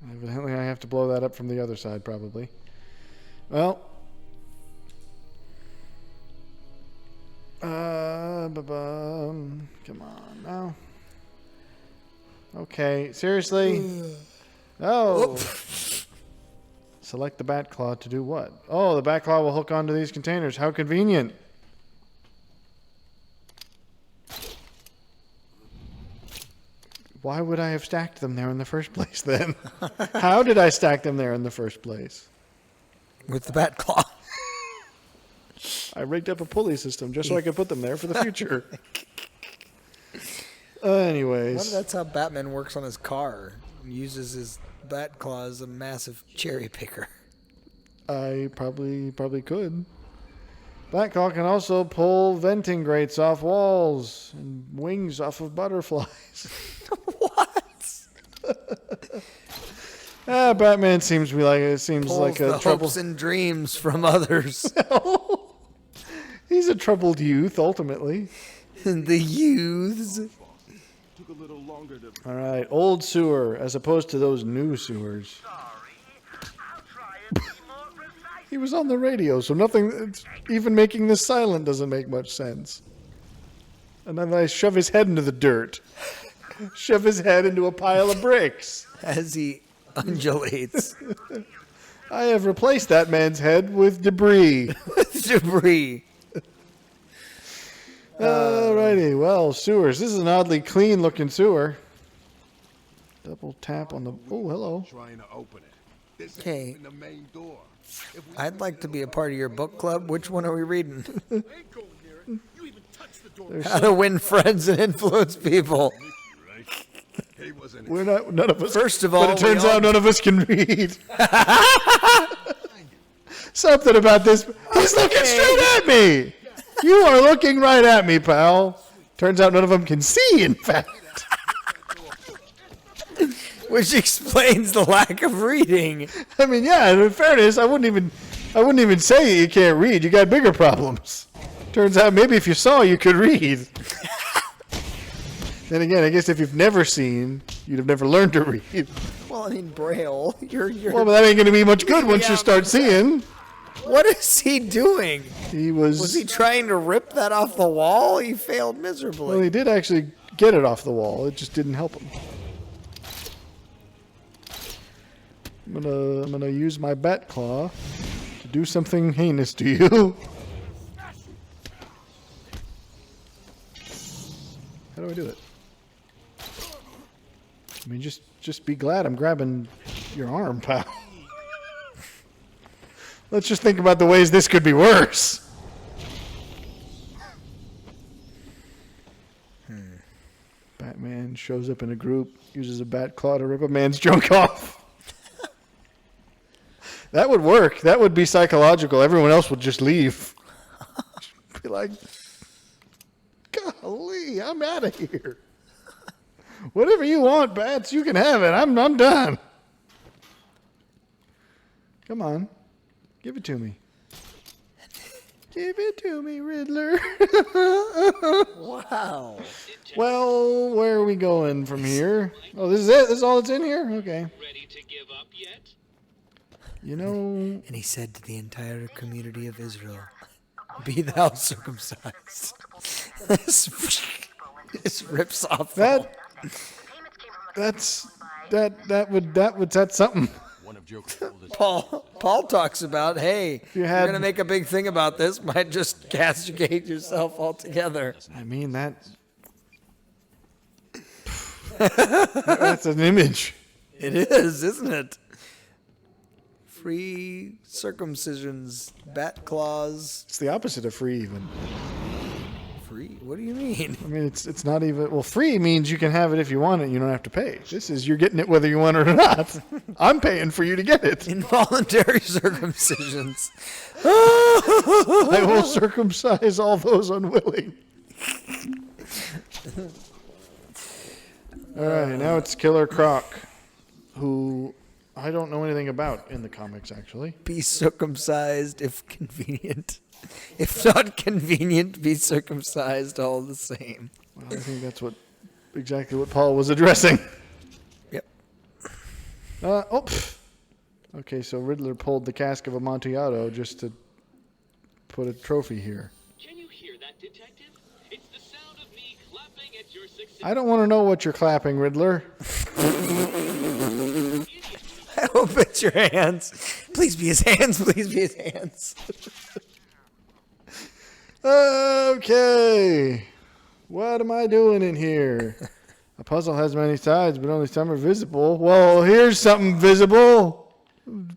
Evidently, I have to blow that up from the other side, probably. Well. Come on now. Okay, seriously? Oh. Select the bat claw to do what? Oh, the bat claw will hook onto these containers. How convenient. Why would I have stacked them there in the first place then? How did I stack them there in the first place? With the bat claw. I rigged up a pulley system just so I could put them there for the future. Anyways. Well, that's how Batman works on his car. He uses his bat claw as a massive cherry picker. I probably could. Batclaw can also pull venting grates off walls and wings off of butterflies. What? Batman seems to be like Pulls like a the hopes and dreams from others. He's a troubled youth, ultimately. The youths. All right, old sewer as opposed to those new sewers. He was on the radio, so nothing, even making this silent doesn't make much sense. And then I shove his head into the dirt. Shove his head into a pile of bricks. As he undulates. I have replaced that man's head with debris. Debris. Alrighty, well, sewers. This is an oddly clean looking sewer. Double tap on the... Oh, hello. Trying to open it. This Okay. ain't the main door. I'd like to be a part of your book club. Which one are we reading? How to win friends and influence people. We're not, none of us. First of all, but it turns out none of us can read. Something about this. He's looking straight at me. You are looking right at me, pal. Turns out none of them can see, in fact. Which explains the lack of reading. I mean, yeah, in fairness, I wouldn't even say you can't read. You got bigger problems. Turns out maybe if you saw, you could read. Then again, I guess if you've never seen, you'd have never learned to read. Well, I mean, Braille. You're Well, but that ain't going to be much good once you start seeing. What is he doing? He was... Was he trying to rip that off the wall? He failed miserably. Well, he did actually get it off the wall. It just didn't help him. I'm gonna use my bat claw to do something heinous to you. How do I do it? I mean, just be glad I'm grabbing your arm, pal. Let's just think about the ways this could be worse. Batman shows up in a group, uses a bat claw to rip a man's junk off. That would work. That would be psychological. Everyone else would just leave. Be like, golly, I'm out of here. Whatever you want, Bats, you can have it. I'm done. Come on. Give it to me. Give it to me, Riddler. Wow. Well, where are we going from here? Oh, this is it? This is all that's in here? Okay. Ready to give up yet? You know... And he said to the entire community of Israel, be thou circumcised. This rips off That's something. One of Joker's oldest. Paul talks about, hey, You you're had- going to make a big thing about this, might just castigate yourself altogether. I mean, that's an image. It is, isn't it? Free circumcisions, bat claws, It's the opposite of free, even. free? What do you mean? I mean, it's not even... Well, free means you can have it if you want it. You don't have to pay. This is you're getting it whether you want it or not. I'm paying for you to get it. Involuntary circumcisions. I will circumcise all those unwilling. All right, now it's Killer Croc, who I don't know anything about in the comics, actually. Be circumcised if convenient. If not convenient, be circumcised all the same. Well, I think that's exactly what Paul was addressing. Yep. Oh. Pff. Okay, so Riddler pulled the cask of Amontillado just to put a trophy here. Can you hear that, detective? It's the sound of me clapping at your success. I don't want to know what you're clapping, Riddler. I hope it's your hands. Please be his hands. Please be his hands. Okay. What am I doing in here? A puzzle has many sides, but only some are visible. Well, here's something visible.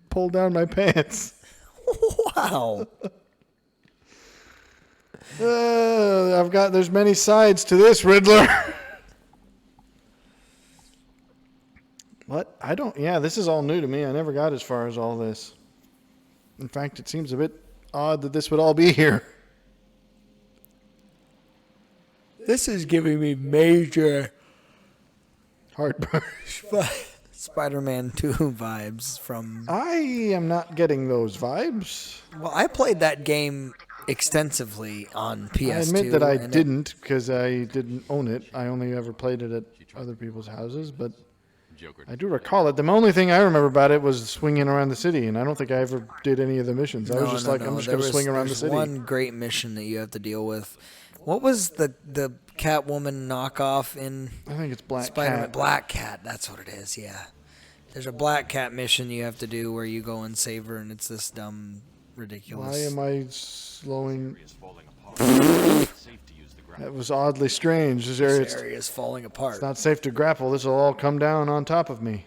Pull down my pants. Wow. There's many sides to this, Riddler. What? This is all new to me. I never got as far as all this. In fact, it seems a bit odd that this would all be here. This is giving me major Heartburn. Spider-Man 2 vibes from... I am not getting those vibes. Well, I played that game extensively on PS2. I admit that I didn't because I didn't own it. I only ever played it at other people's houses, but I do recall it. The only thing I remember about it was swinging around the city, and I don't think I ever did any of the missions. I was just I'm just going to swing around the city. There's one great mission that you have to deal with. What was the Catwoman knockoff in I think it's Black Spider-Man? Cat. Black Cat, that's what it is, yeah. There's a Black Cat mission you have to do where you go and save her, and it's this dumb, ridiculous... Why am I slowing? That was oddly strange. This area is falling apart. It's not safe to grapple. This will all come down on top of me.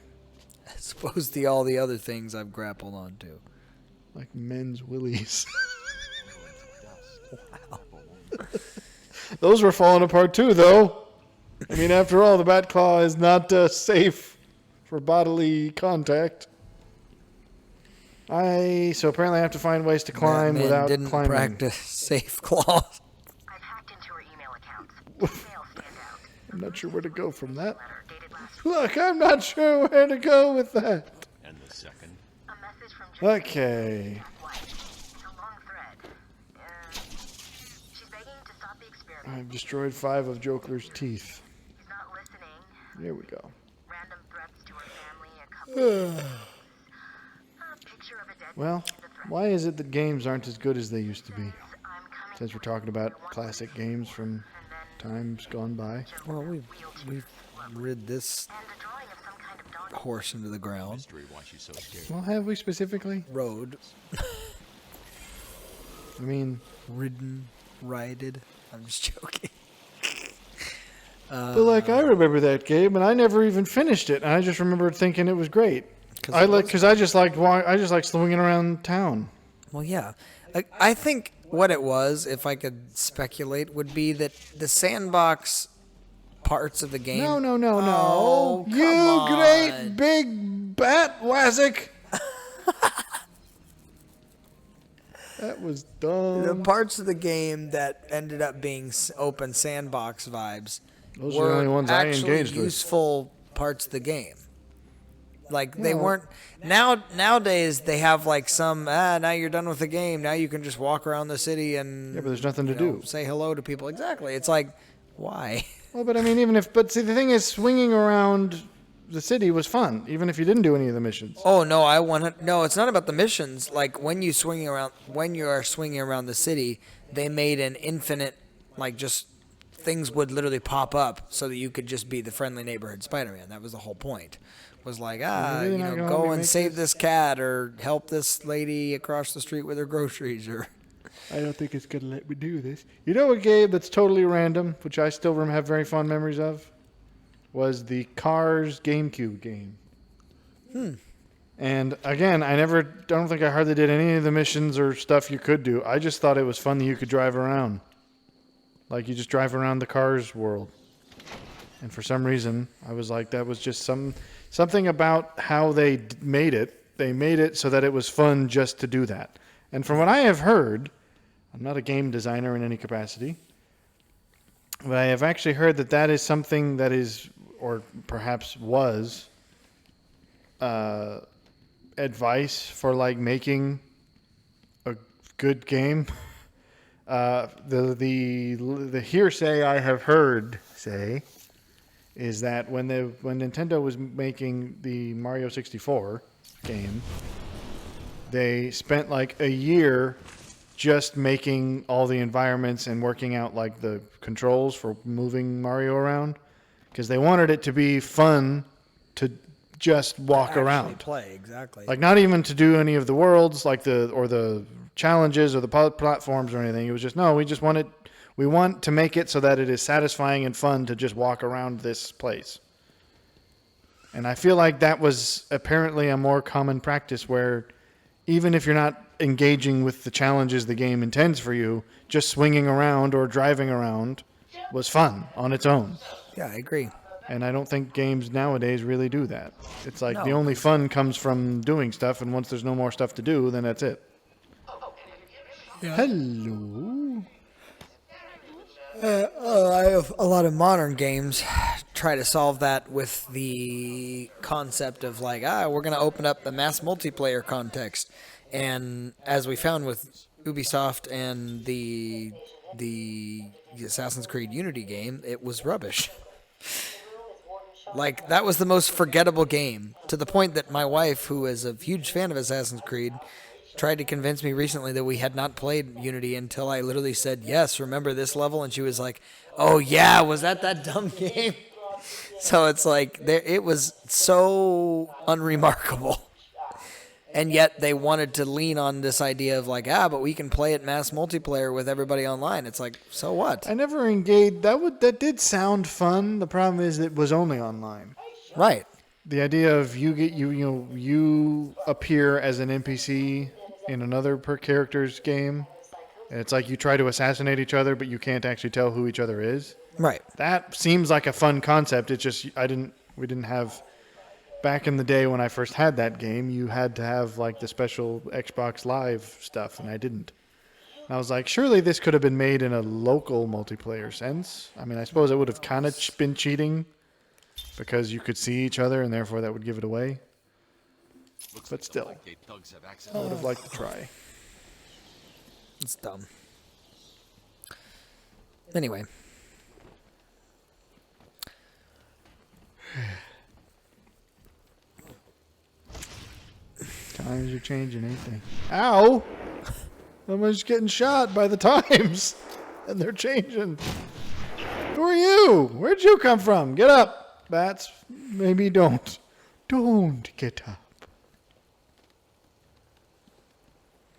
As opposed to all the other things I've grappled onto. Like men's willies. Wow. Those were falling apart too, though. I mean, after all, the Batclaw is not safe for bodily contact. So apparently I have to find ways to climb Batman without didn't climbing. practice safe claws. I've hacked into her email accounts. Emails stand out. I'm not sure where to go from that. Letter dated last Look, I'm not sure where to go with that. And the second. a message from Jousting. Okay. White. It's a long thread. She's begging to stop the experiment. I've destroyed 5 of Joker's teeth. He's not listening. There we go. Random threats to her family. A couple. A picture of a dead Well, baby in the thread. why is it that games aren't as good as they used to be? I'm coming Since we're talking about classic games from times gone by. Well, we've rid this and a drawing of some kind of dog. horse into the ground. Mystery why she's so scared. Well, have we specifically? Road. I mean, Ridden. Rided. I'm just joking. but like I remember that game, and I never even finished it. And I just remember thinking it was great. Because I just like swinging around town. Well, yeah. I think what it was, if I could speculate, would be that the sandbox parts of the game... No. Oh, You come great on. big bat wazzick. That was The dumb. parts of the game that ended up being open sandbox vibes Those are the only ones I actually engaged with. useful parts of the game. Like they weren't. Nowadays they have like some. Now you're done with the game. Now you can just walk around the city and Yeah, but there's nothing to do. say hello to people. Exactly. It's like, why? Well, but I mean, but see, the thing is, swinging around the city was fun, even if you didn't do any of the missions. Oh no, no. It's not about the missions. Like when you are swinging around the city, they made an infinite, like just things would literally pop up so that you could just be the friendly neighborhood Spider-Man. That was the whole point. Was like, really not gonna let go me and make save this? this cat or help this lady across the street with her groceries or. I don't think it's going to let me do this. You know a game that's totally random, which I still have very fond memories of, was the Cars GameCube game. And again, I don't think I hardly did any of the missions or stuff you could do. I just thought it was fun that you could drive around. Like you just drive around the Cars world. And for some reason, I was like, that was just something about how they made it. They made it so that it was fun just to do that. And from what I have heard, I'm not a game designer in any capacity, but I have actually heard that is something that is, or perhaps was, advice for like making a good game. The hearsay I have heard say is that when Nintendo was making the Mario 64 game, they spent like a year just making all the environments and working out like the controls for moving Mario around, because they wanted it to be fun to just walk around. Play, exactly. Like not even to do any of the worlds, like the challenges or the platforms or anything. It was just we want to make it so that it is satisfying and fun to just walk around this place. And I feel like that was apparently a more common practice where even if you're not engaging with the challenges the game intends for you, just swinging around or driving around was fun on its own. Yeah, I agree. And I don't think games nowadays really do that. It's like No. the only fun comes from doing stuff, and once there's no more stuff to do, then that's it. Yeah. Hello. I have a lot of modern games try to solve that with the concept of like, we're going to open up the mass multiplayer context. And as we found with Ubisoft and the Assassin's Creed Unity game, it was rubbish. Like, that was the most forgettable game, to the point that my wife, who is a huge fan of Assassin's Creed, tried to convince me recently that we had not played Unity until I literally said, yes, remember this level? And she was like, oh yeah, was that dumb game? So it's like, it was so unremarkable. And yet they wanted to lean on this idea of like, but we can play it mass multiplayer with everybody online. It's like, so what? I never engaged. That did sound fun. The problem is it was only online. Right. The idea of you appear as an NPC in another per character's game, and it's like you try to assassinate each other, but you can't actually tell who each other is. Right. That seems like a fun concept. It's just we didn't have. Back in the day when I first had that game, you had to have like the special Xbox Live stuff, and I didn't. And I was like, surely this could have been made in a local multiplayer sense. I mean, I suppose it would have kind of been cheating because you could see each other, and therefore that would give it away. But still, I would have liked to try. It's dumb. Anyway. Times are changing, ain't they? Ow! Someone's getting shot by the times. And they're changing. Who are you? Where'd you come from? Get up. Bats, maybe don't. Don't get up.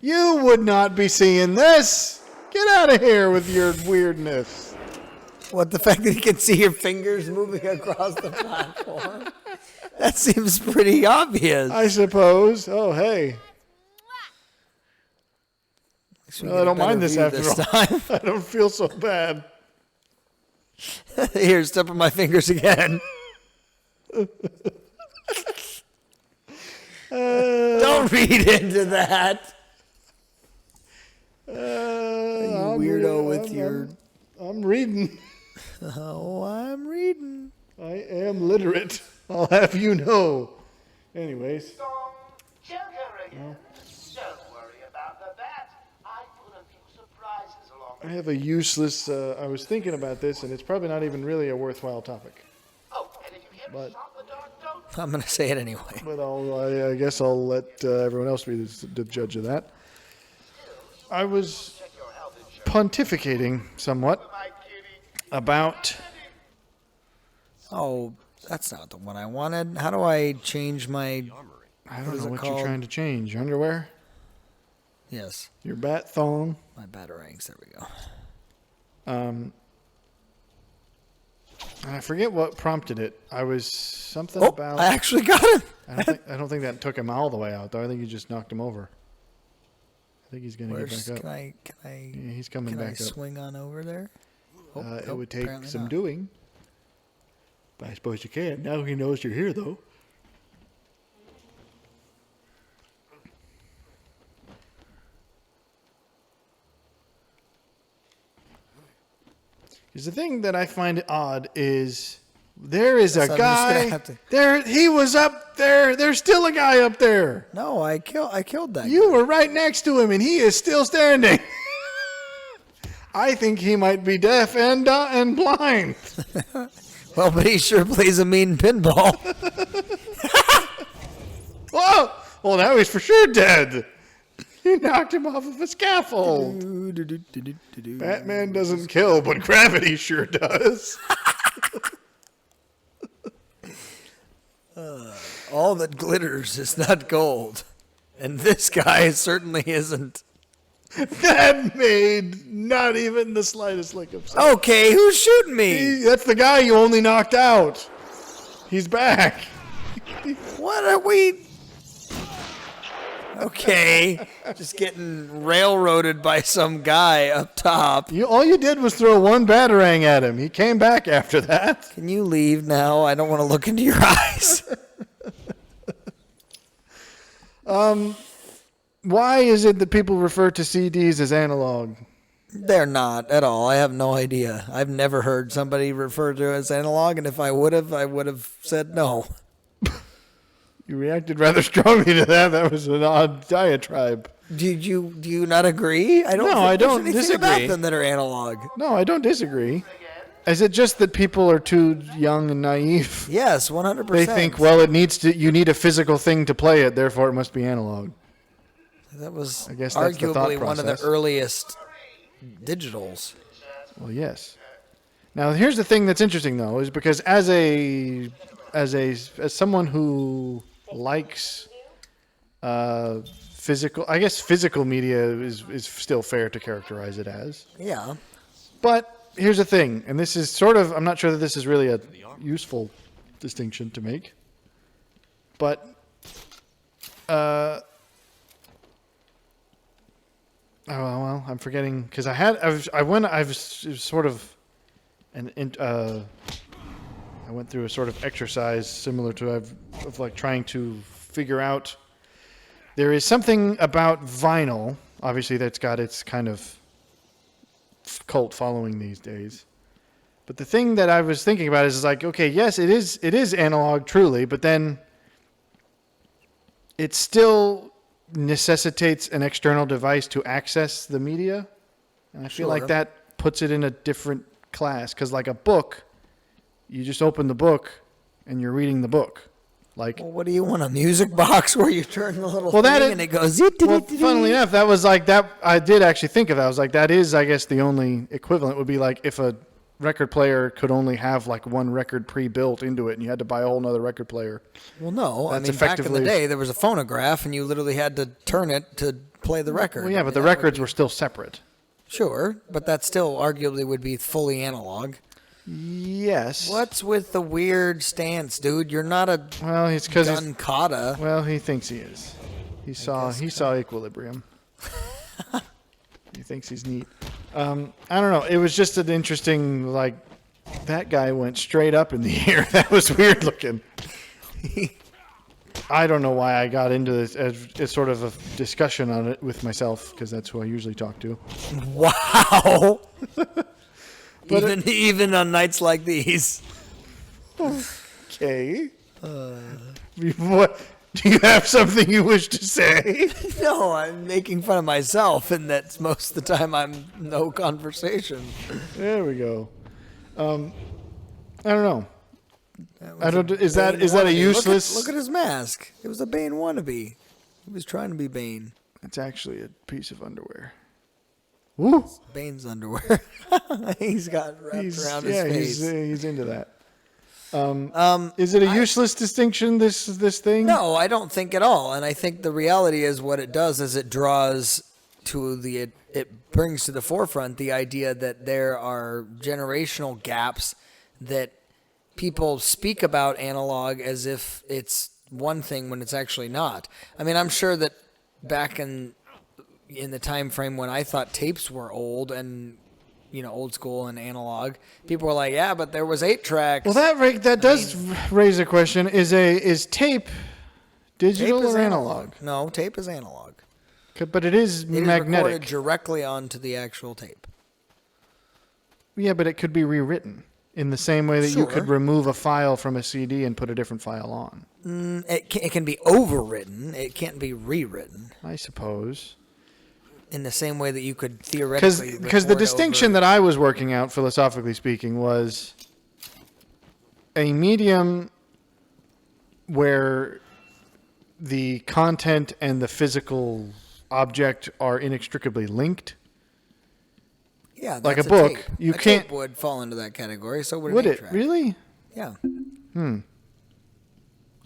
You would not be seeing this. Get out of here with your weirdness. What, the fact that you can see your fingers moving across the platform? That seems pretty obvious. I suppose. Oh, hey. Well, I don't mind this after all. Time. I don't feel so bad. Here, step on my fingers again. Don't read into that. You weirdo with your... I'm reading. Oh, I'm reading. I am literate. I'll have you know. Anyways. Joker again. Don't worry about the bat. I put a few surprises along. I have a useless... I was thinking about this, and it's probably not even really a worthwhile topic. Oh, and if you hear me shot in the dark, don't. I'm going to say it anyway. But I guess I'll let everyone else be the judge of that. I was Check your health insurance. pontificating somewhat My kitty. about... Oh, that's not the one I wanted. How do I change my... I don't is know it what called? you're trying to change. Your underwear? Yes, Your bat thong? my batarangs. There we go. And I forget what prompted it. I was something Oh, about... I actually got him. I don't think that took him all the way out, though. I think you just knocked him over. I think he's going to get Where's, back up. can I Yeah, he's coming back up. swing on over there? Oh, It nope, would take apparently some not. doing. But I suppose you can. Now he knows you're here, though. Because the thing that I find odd is there is a So I'm just gonna guy have to- there. He was up there. There's still a guy up there. No, I killed that You were right next to him, and he is still standing. I think he might be deaf and blind. Well, but he sure plays a mean pinball. Whoa! Well, now he's for sure dead. He knocked him off of a scaffold. Batman doesn't kill, but gravity sure does. All that glitters is not gold. And this guy certainly isn't. That made not even the slightest lick of sense. Okay, who's shooting me? That's the guy you only knocked out. He's back. What are we... Okay, just getting railroaded by some guy up top. All you did was throw one batarang at him. He came back after that. Can you leave now? I don't want to look into your eyes. Why is it that people refer to CDs as analog? They're not at all. I have no idea. I've never heard somebody refer to it as analog, and if I would have said no. You reacted rather strongly to that. That was an odd diatribe. Do you not agree? I don't. No, think I there's don't anything disagree. about them that are analog. No, I don't disagree. Is it just that people are too young and naive? Yes, 100%. They think, well, you need a physical thing to play it, therefore it must be analog. that was I guess that's the thought arguably one of the process. earliest digitals. Well, yes. Now, here's the thing that's interesting, though, is because as someone who likes physical, I guess physical media is still fair to characterize it as. Yeah. But here's the thing, and this is sort of, I'm not sure that this is really a useful distinction to make, but oh well, I'm forgetting because I went through a sort of exercise similar to of like trying to figure out. There is something about vinyl, obviously, that's got its kind of cult following these days. But the thing that I was thinking about is like, okay, yes, it is analog truly, but then it still necessitates an external device to access the media. And I feel like that puts it in a different class, because like a book, you just open the book and you're reading the book. Like, Well, what do you want, a music box where you turn the little Well, that thing is- and it goes... well, funnily enough, that was like that. I did actually think of that. I was like, that is, I guess, the only equivalent would be like if a record player could only have like one record pre-built into it, and you had to buy a whole nother record player. Well, no. I That's mean, back in the effectively- day, there was a phonograph, and you literally had to turn it to play the record. Well, yeah, but the That would records be- were still separate. Sure, but that still arguably would be fully analog. Yes. What's with the weird stance, dude? You're not a Well, it's because gun kata. well, he thinks he is. He saw equilibrium. He thinks he's neat. I don't know. It was just an interesting, like, that guy went straight up in the air. That was weird looking. I don't know why I got into this as sort of a discussion on it with myself, because that's who I usually talk to. Wow. even on nights like these. Okay. What? Do you have something you wish to say? No, I'm making fun of myself, and that's most of the time I'm no conversation. There we go. I don't know. I don't. Is Bane that a wannabe. useless? Look at his mask. It was a Bane wannabe. He was trying to be Bane. It's actually a piece of underwear. Woo! Bane's underwear. He's got wrapped around his face. He's into that. Is it a useless distinction? This thing? No, I don't think at all. And I think the reality is what it does is it draws to it brings to the forefront the idea that there are generational gaps, that people speak about analog as if it's one thing when it's actually not. I mean, I'm sure that back in the time frame when I thought tapes were old and old school and analog, people were like, yeah, but there was 8 tracks. Well, that does raise a question. Is tape digital Tape is or analog? No, tape is analog. But it is It is magnetic. recorded directly onto the actual tape. Yeah, but it could be rewritten in the same way that you could Sure. remove a file from a CD and put a different file on. It can be overwritten. It can't be rewritten I suppose. in the same way that you could theoretically. Because the distinction that I was working out, philosophically speaking, was a medium where the content and the physical object are inextricably linked. Yeah, Like that's a book, Tape. you a can't- tape would fall into that category. So would Would an it 8-track. really? Yeah.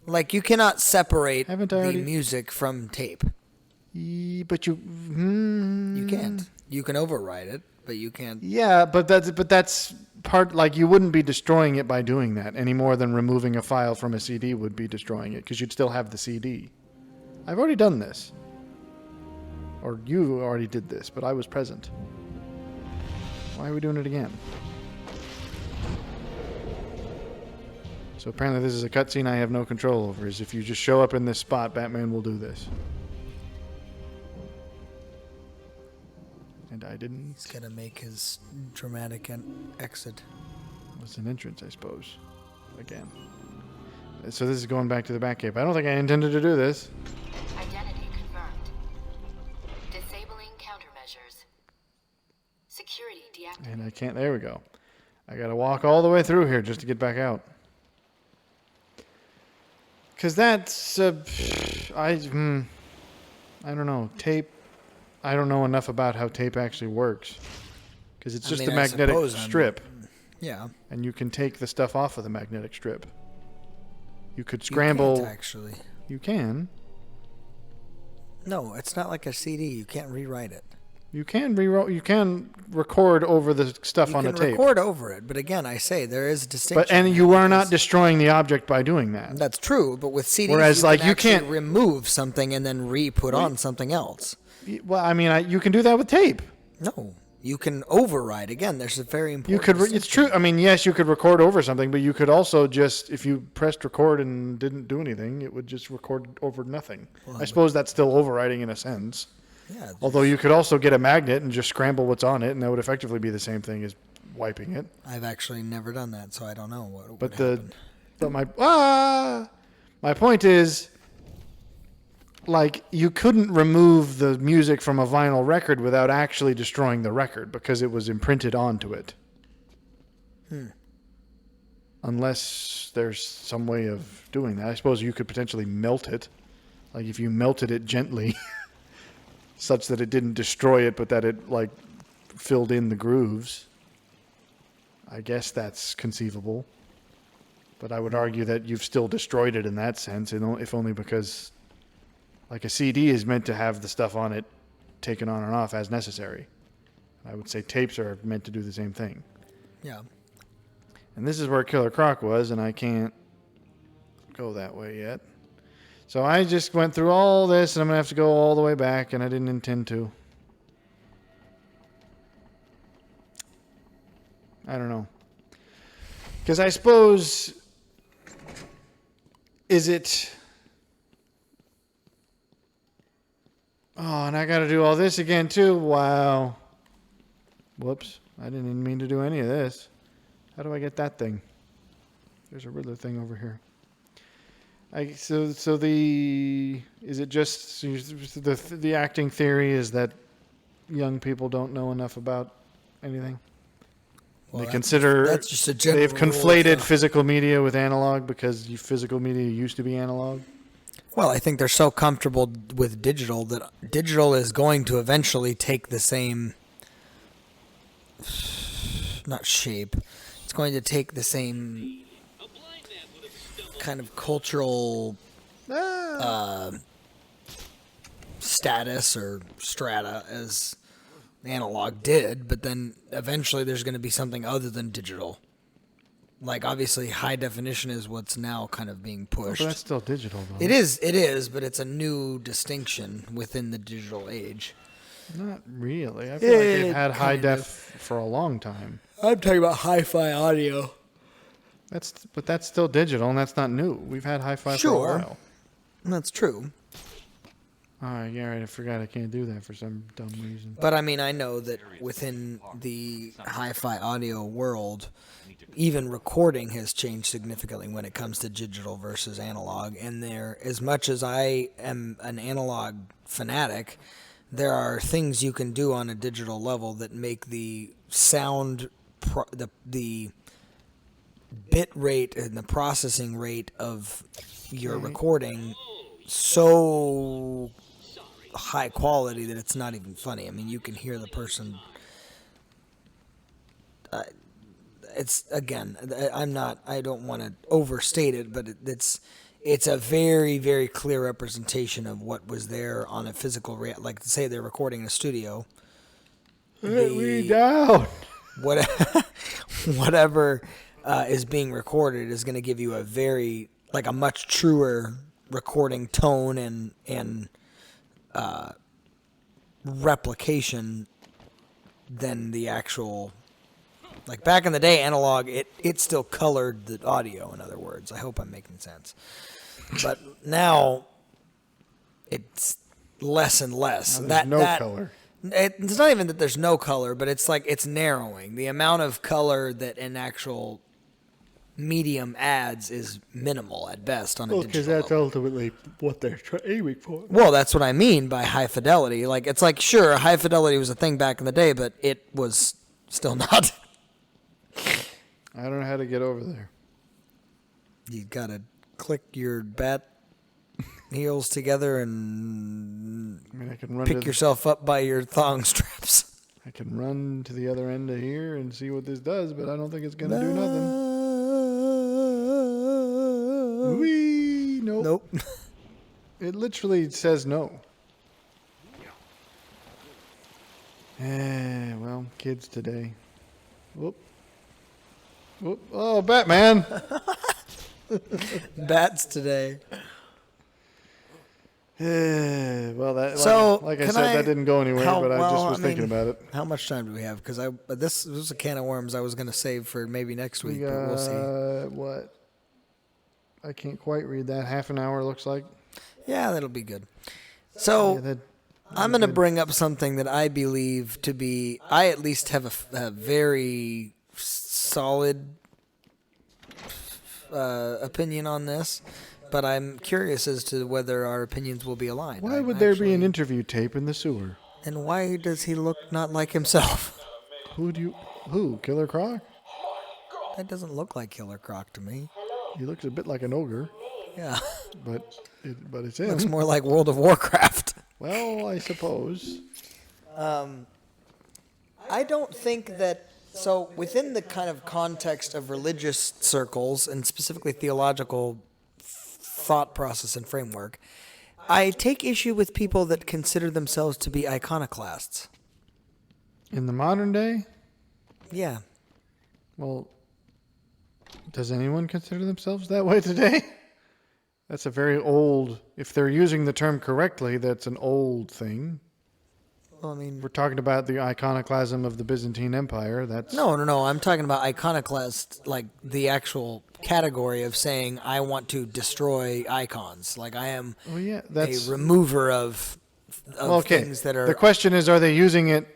Like you cannot separate Haven't I the already- music from tape. But you. You can't. You can override it, but you can't. Yeah, but that's part. Like you wouldn't be destroying it by doing that any more than removing a file from a CD would be destroying it because you'd still have the CD. I've already done this, or you already did this, but I was present. Why are we doing it again? So apparently this is a cutscene I have no control over. Is if you just show up in this spot, Batman will do this. And I didn't. He's gonna make his dramatic exit. It's an entrance, I suppose. Again. So this is going back to the Batcave. I don't think I intended to do this. Identity confirmed. Disabling countermeasures. Security deactivated. And I can't. There we go. I gotta walk all the way through here just to get back out. Because that's... I don't know. Tape... I don't know enough about how tape actually works. Because it's just a magnetic strip. Yeah. And you can take the stuff off of the magnetic strip. You could scramble... You can't, actually. You can. No, it's not like a CD. You can't rewrite it. You can record over the stuff on the tape. You can record over it, but again, I say there is a distinction. And you are not destroying the object by doing that. That's true, but with CDs, Whereas, you can't remove something and then re-put on something else. Well, I mean, you can do that with tape. No, you can override. Again, there's a very important. You could. It's true. I mean, yes, you could record over something, but you could also just, if you pressed record and didn't do anything, it would just record over nothing. I suppose that's still overriding in a sense. Yeah. Although you could also get a magnet and just scramble what's on it, and that would effectively be the same thing as wiping it. I've actually never done that, so I don't know what But would happen. my point is, like, you couldn't remove the music from a vinyl record without actually destroying the record because it was imprinted onto it. Unless there's some way of doing that. I suppose you could potentially melt it. Like if you melted it gently such that it didn't destroy it, but that it, like, filled in the grooves. I guess that's conceivable. But I would argue that you've still destroyed it in that sense, if only because, like, a CD is meant to have the stuff on it taken on and off as necessary. I would say tapes are meant to do the same thing. Yeah. And this is where Killer Croc was, and I can't go that way yet. So I just went through all this, and I'm going to have to go all the way back, and I didn't intend to. I don't know. Because I suppose... Is it... Oh, and I got to do all this again, too? Wow. Whoops. I didn't even mean to do any of this. How do I get that thing? There's a Riddler thing over here. Is it just the acting theory is that young people don't know enough about anything? Well, They consider that's just a general they've rule of conflated thought. physical media with analog because physical media used to be analog. Well, I think they're so comfortable with digital that digital is going to eventually take the same, not shape. It's going to take the same kind of cultural status or strata as analog did, but then eventually there's going to be something other than digital. Like, obviously, high definition is what's now kind of being pushed. But that's still digital, though. It is, but it's a new distinction within the digital age. Not really. I feel like they've had high kind def of. for a long time. I'm talking about hi-fi audio. But that's still digital, and that's not new. We've had hi-fi for Sure. a while. That's true. All right, yeah, right. I forgot I can't do that for some dumb reason. But I mean, I know that within the hi-fi audio world, even recording has changed significantly when it comes to digital versus analog. And there, as much as I am an analog fanatic, there are things you can do on a digital level that make the sound, the bit rate and the processing rate of your recording so high quality that it's not even funny. I mean, you can hear the person. It's again, I don't want to overstate it, but it's a very, very clear representation of what was there on a physical, like say they're recording in a studio. Let me down. Whatever is being recorded is going to give you a much truer recording tone and replication than the actual. Like back in the day, analog, it still colored the audio, in other words. I hope I'm making sense. But now, it's less and less. There's no color. It's not even that there's no color, but it's like it's narrowing. The amount of color that an actual medium adds is minimal at best on a digital because that's level. ultimately what they're aiming for. Well, that's what I mean by high fidelity. Like, it's like, sure, high fidelity was a thing back in the day, but it was still not. I don't know how to get over there. You gotta click your bat heels together and I mean, I can run pick yourself up by your thong straps. I can run to the other end of here and see what this does, but I don't think it's gonna do nothing. Whee! Nope. It literally says no. Well, kids today. Whoop. Whoop. Oh, Batman! Bats today. Well, that So, like I can said, that didn't go anywhere, but I just was thinking about it. How much time do we have? Because this was a can of worms I was going to save for maybe next week, but we'll see. What? I can't quite read that. Half an hour looks like. Yeah, that'll be good. So, Yeah, I'm going to bring up something that I believe to be, I at least have a very solid opinion on this, but I'm curious as to whether our opinions will be aligned. Why would there be an interview tape in the sewer? And why does he look not like himself? Who? Killer Croc? That doesn't look like Killer Croc to me. He looks a bit like an ogre, Yeah. but it's him. Looks more like World of Warcraft. Well, I suppose. I don't think that. So, within the kind of context of religious circles, and specifically theological thought process and framework, I take issue with people that consider themselves to be iconoclasts. In the modern day? Yeah. Well, does anyone consider themselves that way today? That's a very old, if they're using the term correctly, that's an old thing. Well, I mean, We're talking about the iconoclasm of the Byzantine Empire. That's no. I'm talking about iconoclast, like the actual category of saying I want to destroy icons. Like I am a remover of things that are. The question is, are they using it?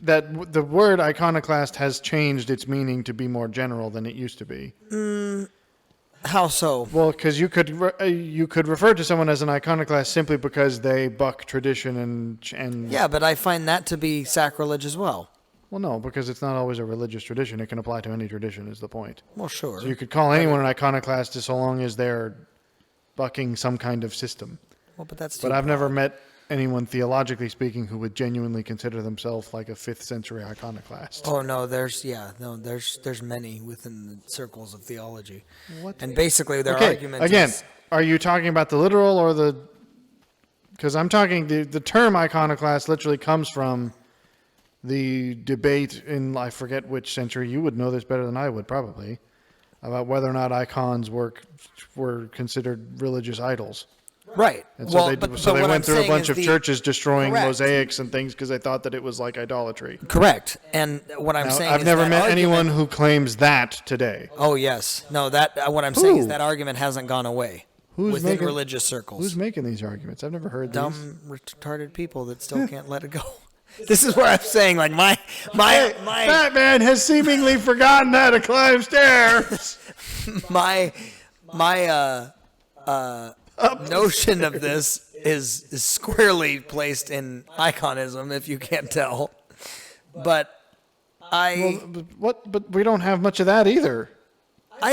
That the word iconoclast has changed its meaning to be more general than it used to be. How so? Well, because you could refer to someone as an iconoclast simply because they buck tradition and Yeah, but I find that to be sacrilege as well. Well, no, because it's not always a religious tradition. It can apply to any tradition. Is the point? Well, sure. So you could call anyone an iconoclast so long as they're bucking some kind of system. Well, but that's. But I've never met anyone, theologically speaking, who would genuinely consider themselves like a 5th century iconoclast. Oh no, there's many within the circles of theology. What? And basically their Okay, argument again, is, are you talking about the literal or the... Because I'm talking, the term iconoclast literally comes from the debate in, I forget which century, you would know this better than I would probably, about whether or not icons were considered religious idols. right. And so they what went I'm through a bunch of saying is churches destroying Correct. mosaics and things because they thought that it was like idolatry. Correct. And what I'm Now, saying I've is never that met argument- anyone who claims that today. Oh yes. No, that what I'm saying is Who? that argument hasn't gone away Who's within making- religious circles. Who's making these arguments? I've never heard these. Dumb, retarded people that still can't let it go. This is where I'm saying, like my Batman has seemingly forgotten how to climb stairs. my notion of this is squarely placed in iconism, if you can't tell. But But we don't have much of that either.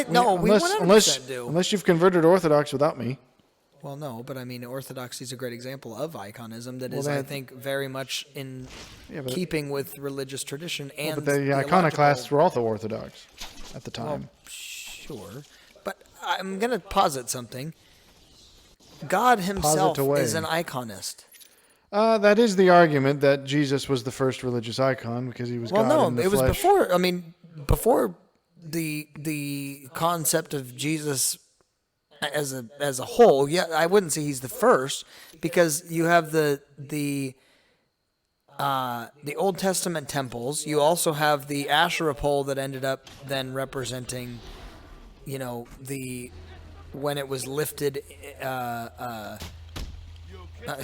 No, we 100% do. Unless you've converted Orthodox without me. Well, no, but I mean, Orthodoxy is a great example of iconism that is, Well, I that- think, very much in but- keeping with religious tradition and. But the theological- iconoclasts were also Orthodox at the time. Well, sure, but I'm gonna posit something. God himself away. is an iconist. That is the argument that Jesus was the first religious icon because he was Well, God no, in the it was flesh. before. I mean, before the concept of Jesus as a whole. Yeah, I wouldn't say he's the first because you have the Old Testament temples. You also have the Asherah pole that ended up then representing, when it was lifted. Is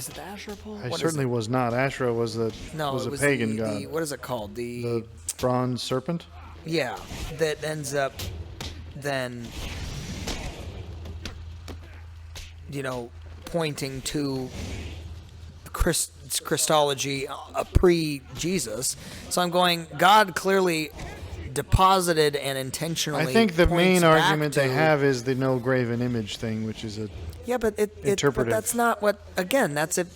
it the Asherah pole? I What is certainly it? was not. Asherah was a No, was it a was pagan god. what is it called? The bronze serpent. Yeah, that ends up then, pointing to Christology pre-Jesus. So I'm going, God clearly deposited and intentionally. I think the points main back argument they to- have is the no graven image thing, which is a Yeah, but but interpretive. that's not what. Again, that's it.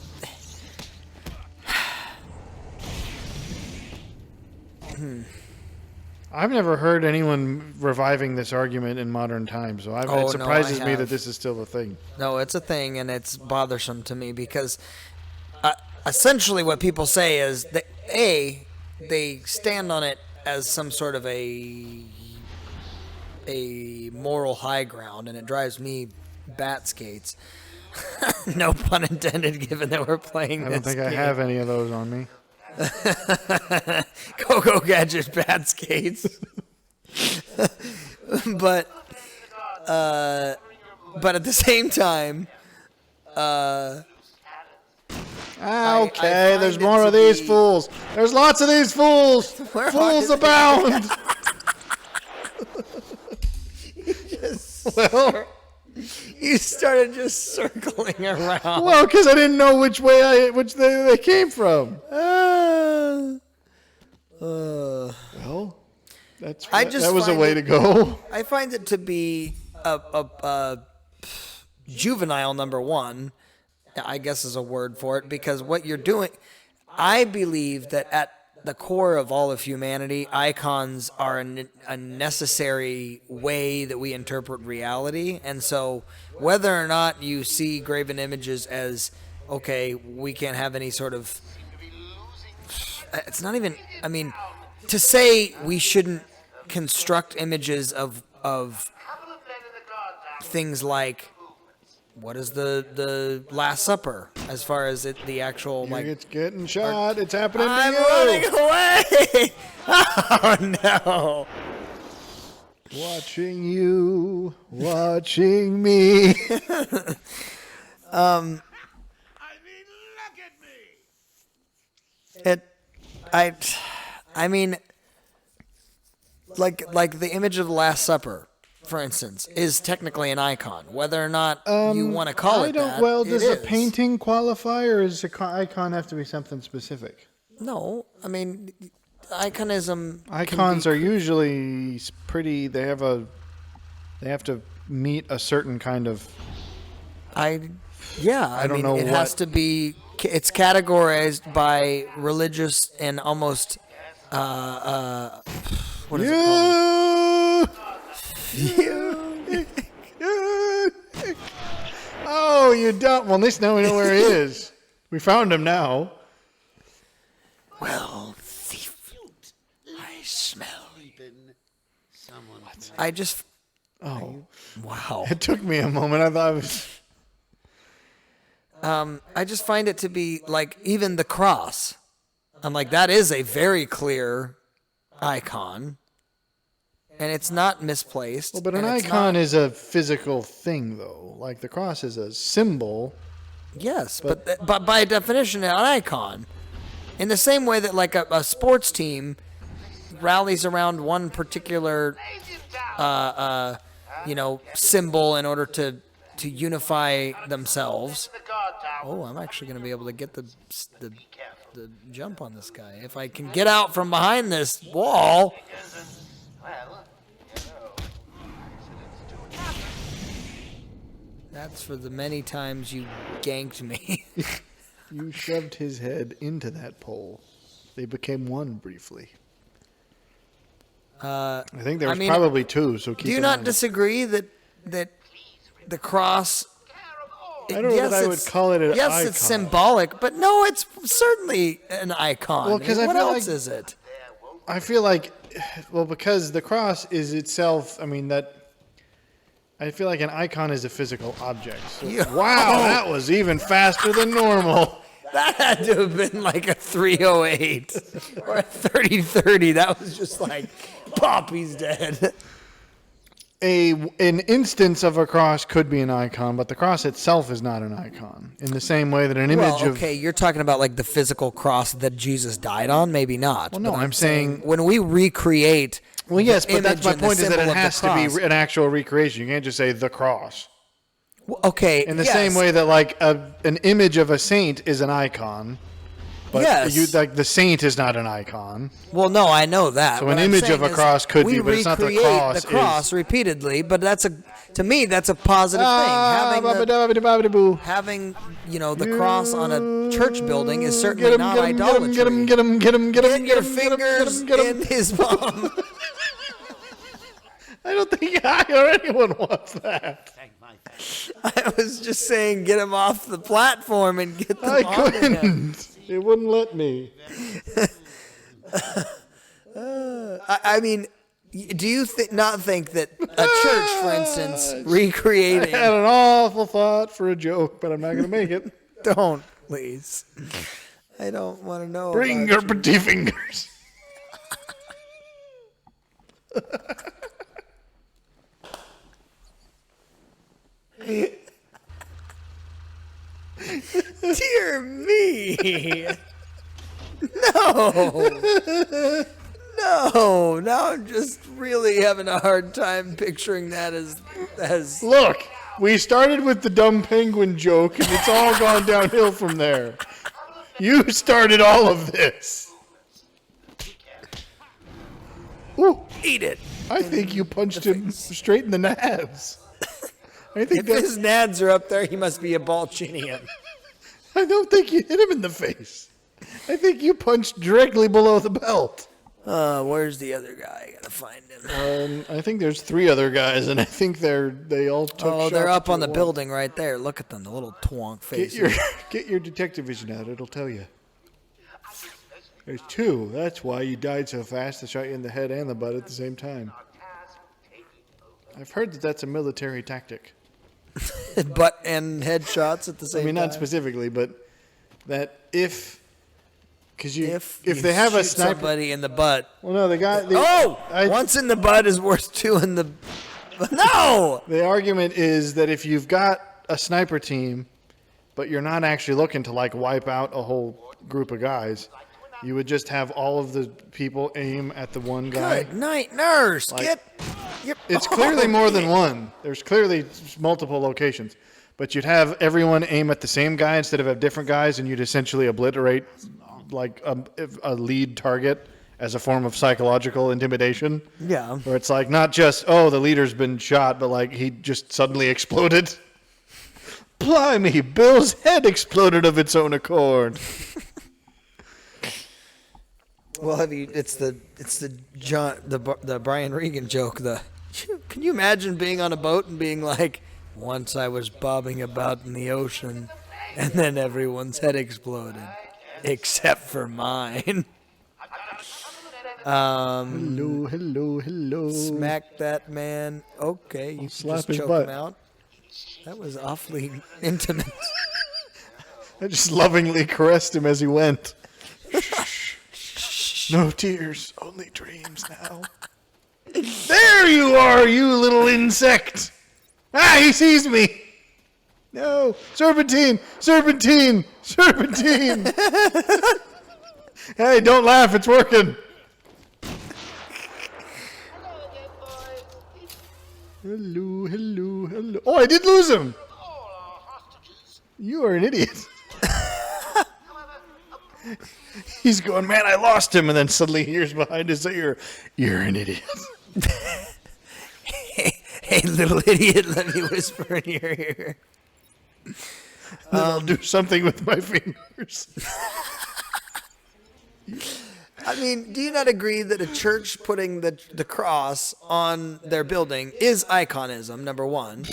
I've never heard anyone reviving this argument in modern times, so Oh, it no, surprises I me have. that this is still a thing. No, it's a thing, and it's bothersome to me because essentially what people say is that they stand on it as some sort of a moral high ground, and it drives me bat skates. No pun intended, given that we're playing I this don't think I game. have any of those on me. Go Gadget bat skates. but at the same time, Okay, I there's find it more to of these be- fools. There's lots of these fools. Where Fools are they? abound. Well, you started just circling around. well, because I didn't know which they came from. Well, that was a find way it- to go. I find it to be a juvenile number one, I guess is a word for it, because what you're doing, I believe that at the core of all of humanity, icons are a necessary way that we interpret reality. And so whether or not you see graven images as, okay, we can't have any sort of, it's not even, I mean, to say we shouldn't construct images of things like, what is the Last Supper as far as the actual, like, It's getting shot. It's happening I'm to you. running away! Oh no! Watching you, watching me. I mean, like the image of the Last Supper, for instance, is technically an icon. Whether or not you want to call it that, Well, it does a is. painting qualify, or does an icon have to be something specific? No, I mean, iconism. Icons are usually pretty. They have to meet a certain kind of. I don't mean, know it has what- to be. It's categorized by religious and almost. What is it called? Oh, you don't. Well, at least now we know where he is. We found him now. Well, thief, I smell. I just. Oh, Wow. it took me a moment. I thought it was. I just find it to be like even the cross. I'm like, that is a very clear icon, and it's not misplaced. Well, but an and it's icon not- is a physical thing, though. Like the cross is a symbol. Yes, but by definition, an icon. In the same way that like a sports team rallies around one particular, symbol in order to unify themselves. Oh, I'm actually going to be able to get the jump on this guy if I can get out from behind this wall. That's for the many times you ganked me. You shoved his head into that pole. They became one briefly. I think there was probably two, so keep Do you an not eye on it. disagree that the cross? I don't know that I would call it an yes, icon. it's symbolic, but no, it's certainly an icon. Well, 'cause I what feel else like- is it? I feel like, well, because the cross is itself, I feel like an icon is a physical object. So, wow, that was even faster than normal. That had to have been like a 308 or a 3030. That was just like, pop, he's dead. An instance of a cross could be an icon, but the cross itself is not an icon. In the same way that an image Well, okay, you're talking about like the physical cross that Jesus died on? Maybe not. Well, no, But I'm saying- when we recreate. Well, yes, the but that's image my and the point, is that symbol it of the has to cross- be an actual recreation. You can't just say the cross. Well, okay. In the yes. same way that like an image of a saint is an icon, but Yes. like the saint is not an icon. Well, no, I know that. So What an I'm image saying of a is cross could we be, but it's not the recreate cross the cross repeatedly, but to me, that's a positive Ah, thing. Having the cross on a church building is certainly not idolatry. Get him, Get your fingers in his bum. I don't think I or anyone wants that. I was just saying, get him off the platform and get them I on him. couldn't. It wouldn't let me. I mean, do you not think that a church, for instance, recreating? I had an awful thought for a joke, but I'm not going to make it. Don't, please. I don't want to know. Bring about your you. pretty fingers. Dear me. No. No. Now I'm just really having a hard time picturing that as Look, we started with the dumb penguin joke, and it's all gone downhill from there. You started all of this. Ooh, eat it. I think you punched him straight in the nads. I think If that, his nads are up there, he must be a Balchinian. I don't think you hit him in the face. I think you punched directly below the belt. Where's the other guy? I gotta find him. I think there's 3 other guys, and I think they all took shots. Oh, they're up to on the one. building right there. Look at them, the little twonk faces. Get your detective vision out. It'll tell you. There's 2. That's why you died so fast. They shot you in the head and the butt at the same time. I've heard that that's a military tactic. Butt and headshots at the same I mean, time. not specifically, but that if If they have a shoot sniper. somebody in the butt. Well, no, the guy. Once in the butt is worth 2 in the. No. The argument is that if you've got a sniper team, but you're not actually looking to like wipe out a whole group of guys, you would just have all of the people aim at the one guy. Good night, nurse. Like- It's clearly more than one. There's clearly multiple locations. But you'd have everyone aim at the same guy instead of have different guys, and you'd essentially obliterate like a lead target as a form of psychological intimidation. Yeah. Where it's like not just, oh, the leader's been shot, but like he just suddenly exploded. Blimey, Bill's head exploded of its own accord. Well, it's the Brian Regan joke. Can you imagine being on a boat and being like, once I was bobbing about in the ocean, and then everyone's head exploded, except for mine. Hello. Smack that man. Okay, you can slap just his choke butt. him out. That was awfully intimate. I just lovingly caressed him as he went. No tears, only dreams now. There you are, you little insect. Ah, he sees me. No, serpentine. Hey, don't laugh, it's working. Hello. Oh, I did lose him. You are an idiot. He's going, man, I lost him, and then suddenly he hears behind his ear, you're an idiot. Hey, little idiot, let me whisper in your ear. Then I'll do something with my fingers. I mean, do you not agree that a church putting the cross on their building is iconism, number one?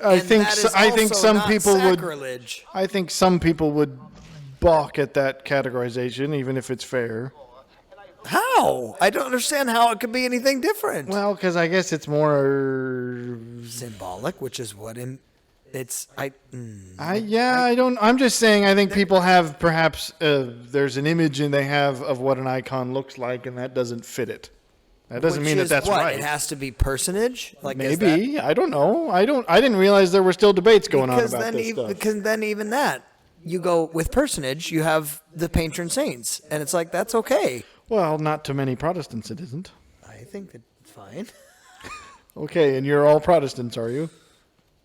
I And think that so, is I think also some not people sacrilege. would. I think some people would balk at that categorization, even if it's fair. How? I don't understand how it could be anything different. Well, because I guess it's more. Symbolic, which is what it's. I don't. I'm just saying. I think people have perhaps there's an image and they have of what an icon looks like, and that doesn't fit it. That doesn't Which mean that is that's what? right. It has to be personage. Like is that- Maybe I don't know. I didn't realize there were still debates going on because about then this even, stuff. because then even that you go with personage, you have the patron saints, and it's like that's okay. Well, not to many Protestants, it isn't. I think that's fine. Okay, and you're all Protestants, are you?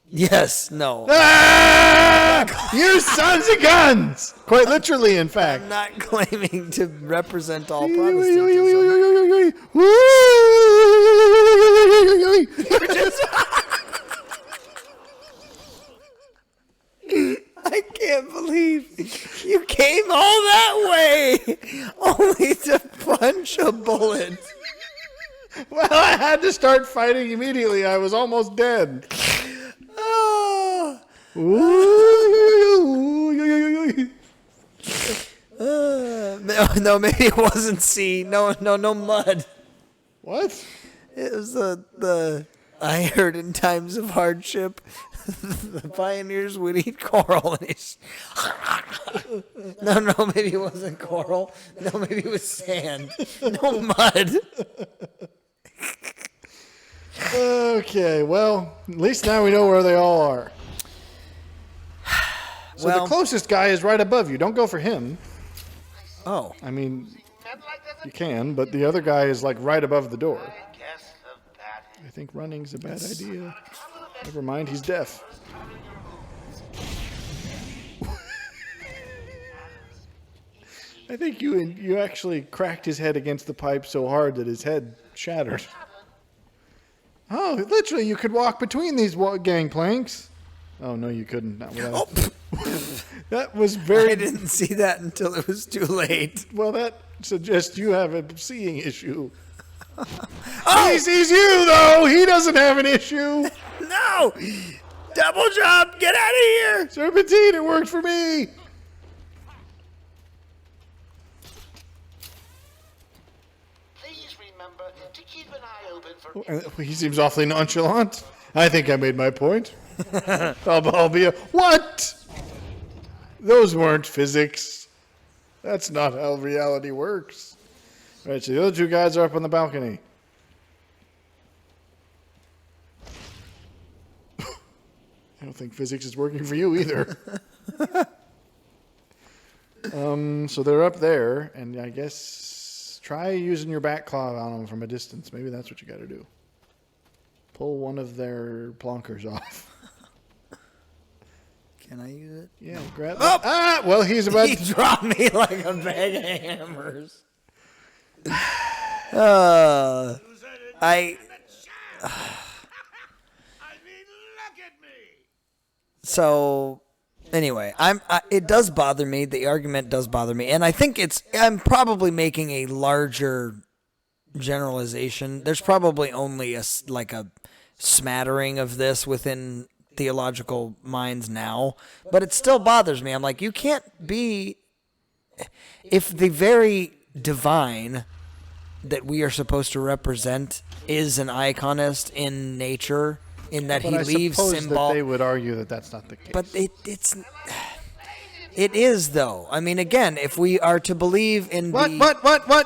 Yes. No. Ah! You sons of guns! Quite literally, in fact. I'm not claiming to represent all Protestantism. I can't believe you came all that way only to punch a bullet. Well, I had to start fighting immediately. I was almost dead. Oh. No, maybe it wasn't C. No, mud. What? It was the I heard in times of hardship, the pioneers would eat coral. And he's no, maybe it wasn't coral. No, maybe it was sand. No mud. Okay, well, at least now we know where they all are. So Well- the closest guy is right above you. Don't go for him. Oh, I mean, you can, but the other guy is like right above the door. Guess the bat I think running's a bad idea. Never mind, he's deaf. I think you actually cracked his head against the pipe so hard that his head shattered. Oh, literally, you could walk between these gangplanks. Oh, no, you couldn't. Not without. That was I very... didn't see that until it was too late. Well, that suggests you have a seeing issue. He sees you, though. He doesn't have an issue. No! Double jump! Get out of here! Serpentine, it worked for me. Please remember to keep an eye open for He seems awfully nonchalant. I think I made my point. I'll be a... What? Those weren't physics. That's not how reality works. All right, so the other two guys are up on the balcony. I don't think physics is working for you either. So they're up there, and I guess try using your back claw on them from a distance. Maybe that's what you got to do. Pull one of their plonkers off. Can I use it? Yeah, grab. Oh! Ah, well, he's about He to. dropped me like a bag of hammers. I so anyway, it does bother me. The argument does bother me, and I think I'm probably making a larger generalization. There's probably only a smattering of this within theological minds now, but it still bothers me. I'm like, you can't be, if the very divine that we are supposed to represent is an iconist in nature, in that But he I leaves suppose that symbol. they would argue that that's not the case. But it is though. I mean, again, if we are to believe in What?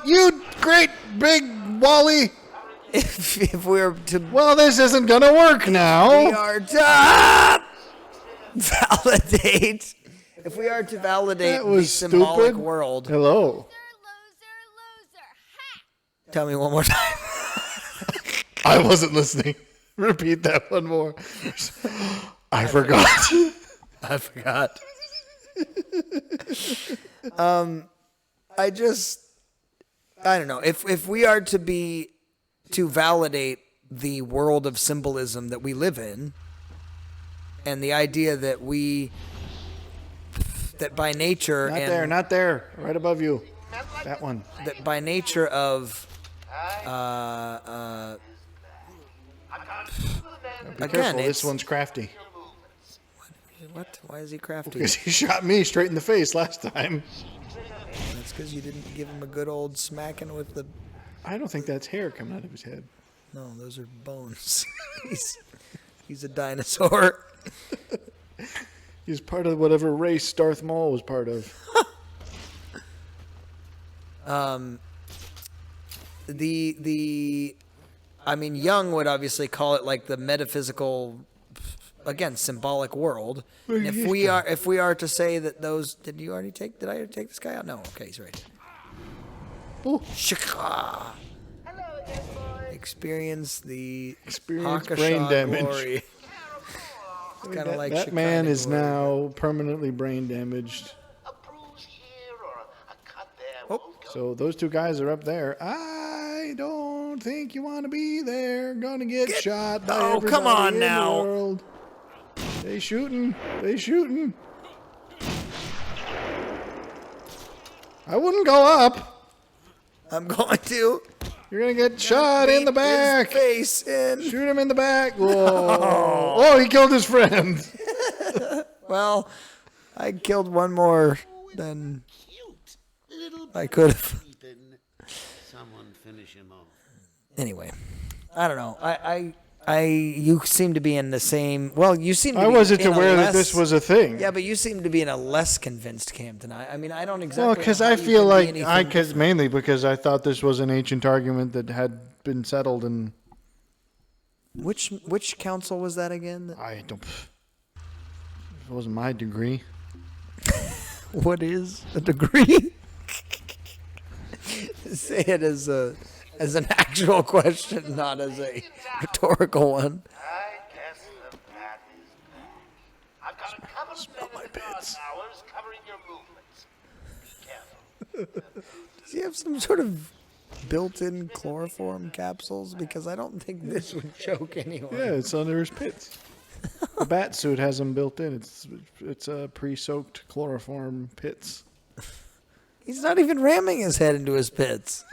You great big Wally. if we're to Well, this isn't gonna work we now. are to validate. If we are to validate That the was symbolic stupid. world, Hello. Loser, ha! tell me one more time. I wasn't listening. Repeat that one more. I forgot. I forgot. I don't know. If we are to validate the world of symbolism that we live in, and the idea that that by nature Not there. Right above you. That one. that by nature of Be again, careful. it's This one's crafty. what? Why is he crafty? Because he shot me straight in the face last time. That's because you didn't give him a good old smacking with the. I don't think that's hair coming out of his head. No, those are bones. he's a dinosaur. He's part of whatever race Darth Maul was part of. I mean, Jung would obviously call it like the metaphysical, again, symbolic world. And if we are to say that those, did I already take this guy out? No, okay, he's right. Ooh. Shaka. Experience brain brain damage. Glory. It's kind of like That man Shekinah is glory. now permanently brain damaged. A bruise here or a cut there. Oh. won't go. So those two guys are up there. I don't think you want to be there. Gonna get shot by Oh, come everybody on in now. the world. They shooting. I wouldn't go up. I'm going to You're gonna get shot in the beat back. his face in. Shoot him in the back. Whoa. Oh, he killed his friend. Well, I killed one more than Cute little I could have. peepin'. Someone finish him off. Anyway, I don't know. You seem to be in the same. Well, you seem. To I be wasn't in a aware that less- this was a thing. Yeah, but you seem to be in a less convinced camp than I. I mean, I don't exactly. Well, because know how I you feel can be like anything mainly because I thought this was an ancient argument that had been settled, and Which council was that again? I don't. It wasn't my degree. What is a degree? Say it as an actual question, not as a rhetorical one. I guess the bat is back. I've got a couple of men in the guard towers covering your movements. Be careful. Does he have some sort of built-in chloroform capsules? Because I don't think this would choke anyone. Yeah, it's under his pits. The bat suit has them built in. It's a pre-soaked chloroform pits. He's not even ramming his head into his pits.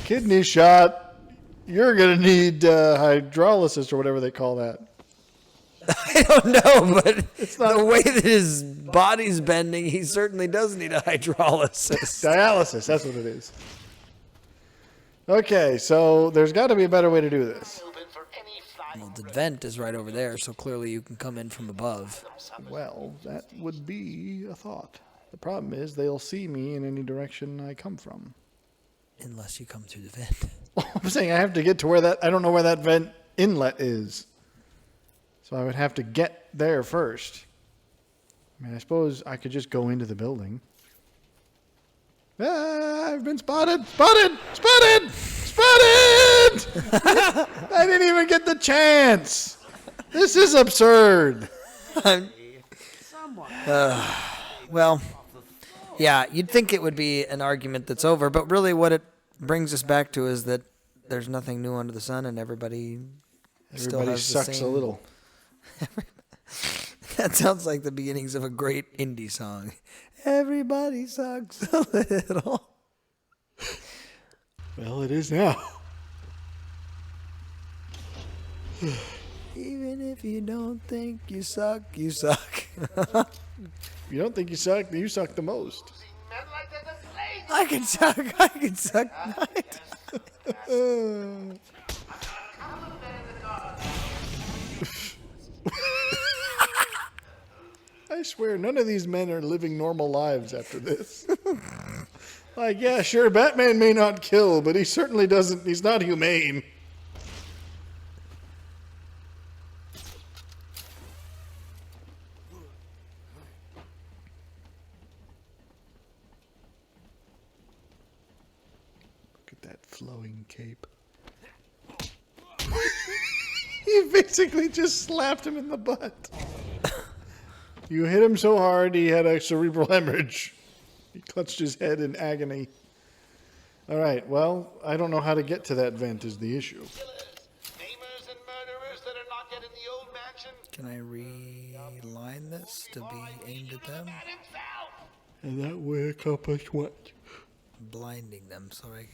Kidney shot. You're gonna need hydrolysis or whatever they call that. I don't know, but the way that his body's bending, he certainly does need a hydrolysis. Dialysis. That's what it is. Okay, so there's got to be a better way to do this. Open for any flying Well, the vent is right over there, so clearly you can come in from above. Well, that would be a thought. The problem is they'll see me in any direction I come from. Unless you come through the vent. I'm saying I have to get to where I don't know where that vent inlet is. So I would have to get there first. I mean, I suppose I could just go into the building. Ah, I've been spotted! Spotted! Spotted! Spotted! I didn't even get the chance! This is absurd! Well, yeah, you'd think it would be an argument that's over, but really what it brings us back to is that there's nothing new under the sun and everybody still Everybody has the sucks same. a little. That sounds like the beginnings of a great indie song. Everybody sucks a little. Well, it is now. Even if you don't think you suck, you suck. You don't think you suck the most. men like they're the plague. I can suck. I swear, none of these men are living normal lives after this. Like, yeah, sure, Batman may not kill, but he certainly doesn't, he's not humane. Look at that flowing cape. He basically just slapped him in the butt. You hit him so hard, he had a cerebral hemorrhage. He clutched his head in agony. All right, well, I don't know how to get to that vent is the issue. Killers, maimers, and murderers that are not yet in the old mansion. Can I realign this to be aimed at them? Man himself. And that way accomplish what? Blinding them so I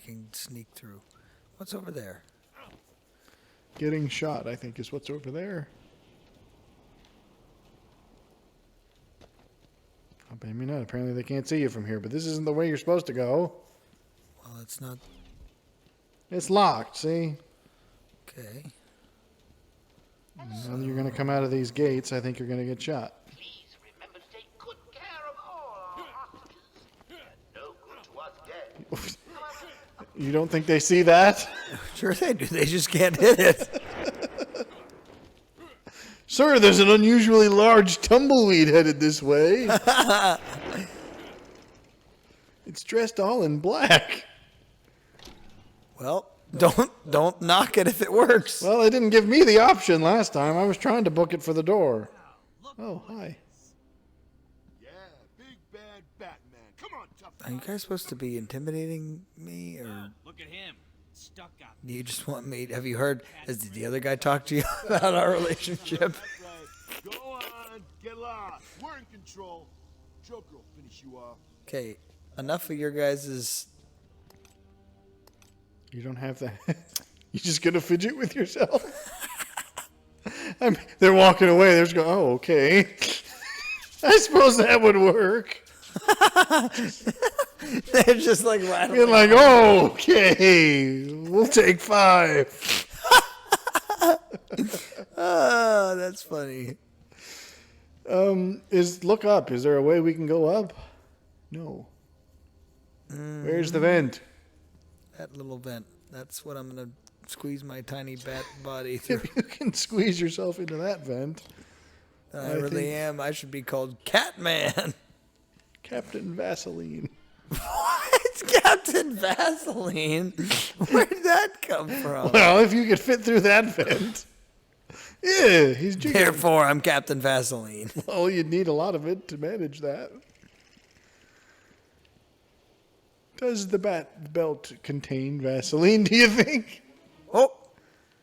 can sneak through. What's over there? Getting shot, I think, is what's over there. Oh, maybe not. Apparently they can't see you from here, but this isn't the way you're supposed to go. Well, it's not. It's locked, see? Okay. Now you're going to come out of these gates, I think you're going to get shot. Please remember to take good care of all our hostages. They're no good to us dead. You don't think they see that? Sure they do. They just can't hit it. Sir, there's an unusually large tumbleweed headed this way. It's dressed all in black. Well, don't knock it if it works. Well, they didn't give me the option last time. I was trying to book it for the door. Oh, hi. Yeah, big bad Batman. Come on, tough Are you guys supposed to be intimidating me, or Look at him. Stuck up. do you just want me? Have you heard? Has the other guy talked to you about our relationship? Right. Go on, get lost. We're in control. Joker will finish you off. Okay, enough of your guys'. You don't have that. You just gonna fidget with yourself? They're walking away. They're just going, oh, okay. I suppose that would work. They're just like rattling. Being like, oh, okay, we'll take 5. Oh, that's funny. Look up. Is there a way we can go up? No. Where's the vent? That little vent. That's what I'm gonna squeeze my tiny bat body through. If you can squeeze yourself into that vent. I really am. I should be called Catman. Captain Vaseline. What? Captain Vaseline? Where'd that come from? Well, if you could fit through that vent. Yeah, he's jiggling. Therefore, I'm Captain Vaseline. Well, you'd need a lot of it to manage that. Does the bat belt contain Vaseline, do you think? Oh,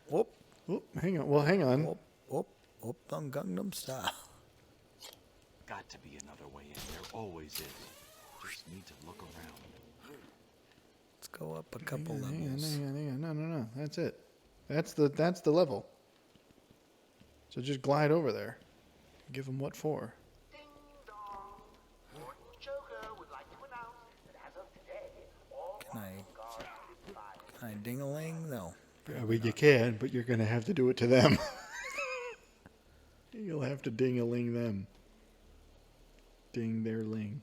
whoop, Oh, hang on. Well, hang on. whoop, whoop, whoop, on Gangnam Style. Got to be another way in. There always is. Just need to look around. Let's go up a couple Hang on, levels. hang on, hang on. No. That's it. That's the level. So just glide over there. Give him what for? Ding dong. Morton Joker would like to announce that as of today, all Can I- guards will be fired. Can I ding-a-ling? No. Yeah, well, you can, but you're going to have to do it to them. You'll have to ding-a-ling them. Ding their ling.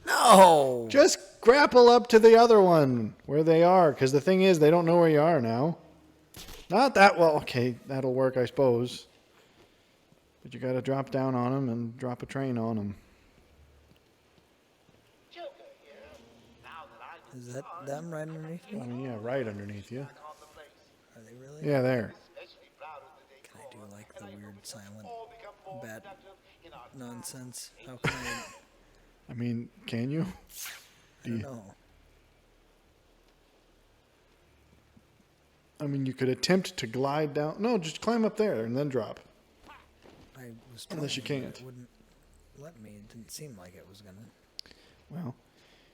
No! Just grapple up to the other one where they are, because the thing is, they don't know where you are now. Not that well. Okay, that'll work, I suppose. But you got to drop down on them and drop a train on them. Joker here. Now that I Is that them right underneath I me? mean, yeah, right underneath you. on the place, Are they really? Yeah, there. especially proud of the day Can I do like the weird silent all become more bat productive in our nonsense? How can I mean, can you? I don't know. I mean, you could attempt to glide down. No, just climb up there and then drop. I was Unless you trying, but can't. It wouldn't let me. It didn't seem like it was gonna. Well,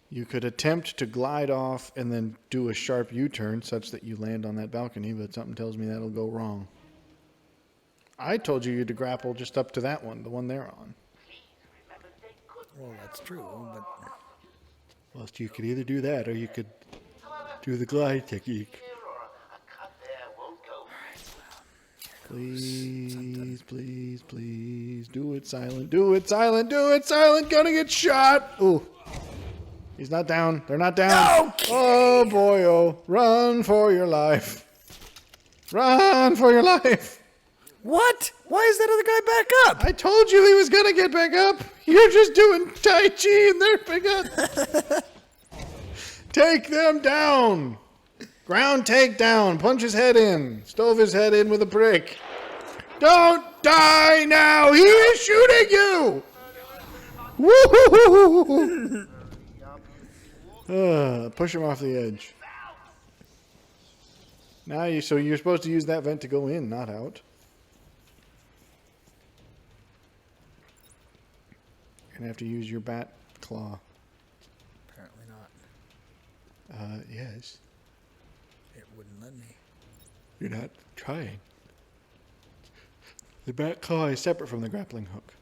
you could attempt to glide off and then do a sharp U-turn such that you land on that balcony, but something tells me that'll go wrong. I told you to grapple just up to that one, the one they're on. Well, that's true, but Well, you could either do that or you could do the glide technique. a cut there won't go. Please, please, please. Do it silent. Do it silent. Do it silent. Gonna get shot. Ooh. He's not down. They're not down. Okay. Oh, boy. Oh. Run for your life. Run for your life. what? Why is that other guy back up? I told you he was gonna get back up. You're just doing Tai Chi and they're back up. Take them down. Ground takedown. Punch his head in. Stove his head in with a brick. Don't die now. He is shooting you. Woo! Push him off the edge. Now so you're supposed to use that vent to go in, not out. You're gonna have to use your bat claw. Apparently not. Yes. It wouldn't let me. You're not trying. The bat claw is separate from the grappling hook.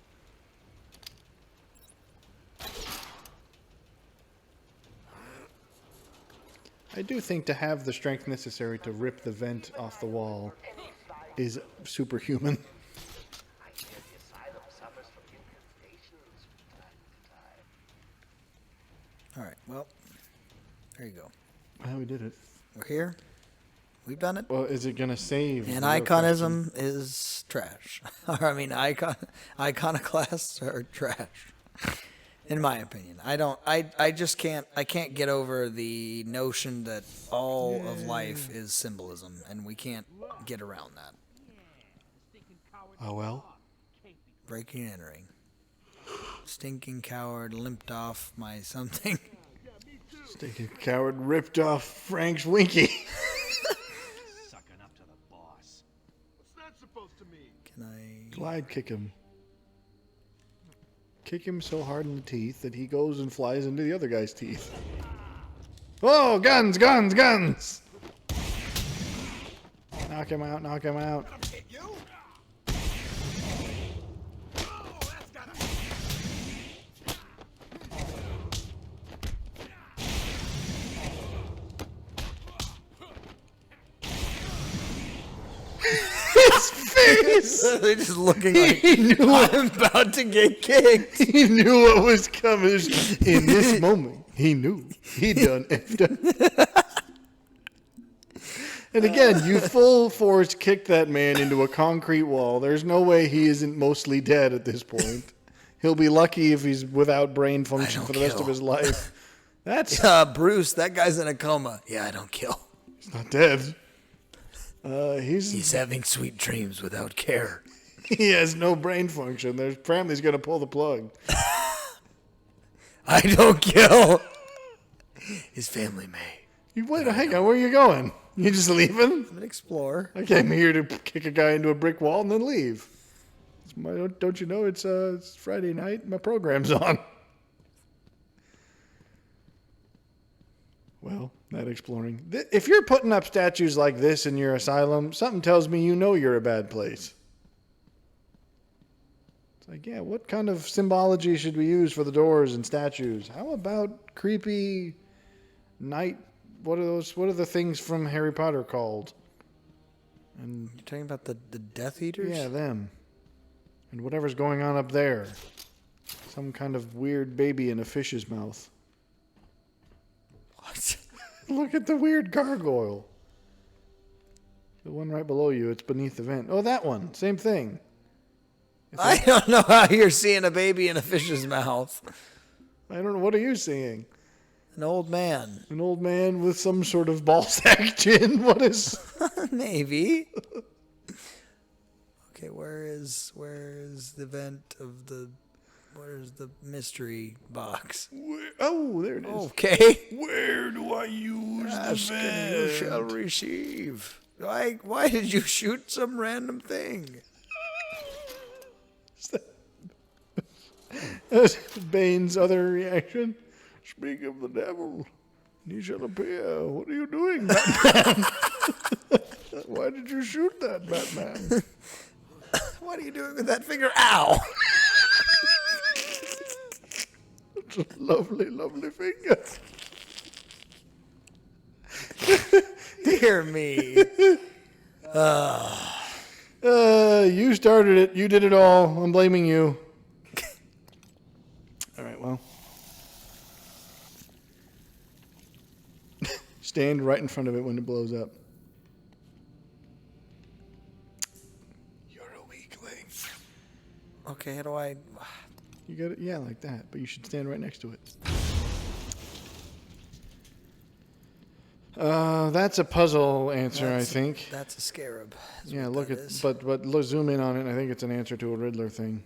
I do think to have the strength necessary to rip the vent off the wall is superhuman. I hear the asylum suffers from infestations from time to time. All right. Well, there you go. Well, we did it. We're here. We've done it. Well, is it gonna save? And Real iconism is trash. Or, I mean, iconoclasts are trash. In my opinion. I just can't get over the notion that all of life is symbolism, and we can't get around that. Oh well. Breaking and entering. Stinking coward limped off my something. Stinking coward ripped off Frank's Winky. Sucking up to the boss. What's that supposed to mean? Can I... Glide kick him. Kick him so hard in the teeth that he goes and flies into the other guy's teeth. Oh, guns, guns, guns! Knock him out, knock him out. His face! They're just looking like, I'm about to get kicked. He knew what was coming in this moment. He knew. He done effed up. And again, you full force kicked that man into a concrete wall. There's no way he isn't mostly dead at this point. He'll be lucky if he's without brain function for the rest of his life. That's Bruce, that guy's in a coma. Yeah, I don't kill. he's not dead. He's having sweet dreams without care. He has no brain function. Their family's gonna pull the plug. I don't kill. His family may. You wait, hang on. Where are you going? You just leaving? I'm an explorer. I came here to kick a guy into a brick wall and then leave. Don't you know it's Friday night? My program's on. Well, that exploring. If you're putting up statues like this in your asylum, something tells me you know you're a bad place. It's like, yeah, what kind of symbology should we use for the doors and statues? How about creepy night? What are those? What are the things from Harry Potter called? And You're talking about the Death Eaters? yeah, them. And whatever's going on up there. Some kind of weird baby in a fish's mouth. What? Look at the weird gargoyle. The one right below you, it's beneath the vent. Oh, that one. Same thing. I don't know how you're seeing a baby in a fish's mouth. I don't know. What are you seeing? An old man. An old man with some sort of ball sack chin? What is... Maybe. Okay, where is the vent of the... Where's the mystery box? Oh, there it is. Okay. Where do I use Ask the and you vent? shall receive. Why did you shoot some random thing? Bane's other reaction. Speak of the devil, and he shall appear. What are you doing, Batman? Why did you shoot that, Batman? What are you doing with that finger? Ow! It's a lovely, lovely finger. Dear me. You started it. You did it all. I'm blaming you. All right, well. Stand right in front of it when it blows up. You're a weakling. Okay, how do I... You got it? Yeah, like that. But you should stand right next to it. That's a puzzle answer, I think. That's a scarab. is Yeah, what look that at, is. but look, zoom in on it. And I think it's an answer to a Riddler thing.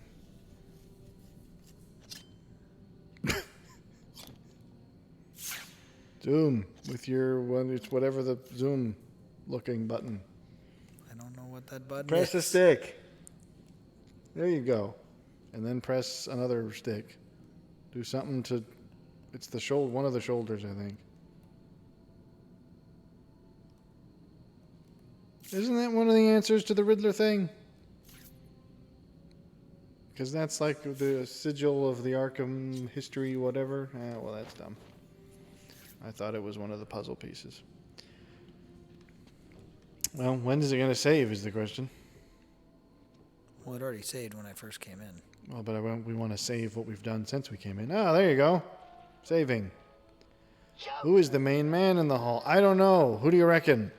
Zoom with your one. It's whatever the zoom looking button. I don't know what that button Press is. the stick. There you go. And then press another stick. Do something to. It's the shoulder. One of the shoulders, I think. Isn't that one of the answers to the Riddler thing? Because that's like the sigil of the Arkham history, whatever. Well, that's dumb. I thought it was one of the puzzle pieces. Well, when is it going to save is the question. Well, it already saved when I first came in. Well, but we want to save what we've done since we came in. Oh, there you go. Saving. Who is the main man in the hall? I don't know. Who do you reckon?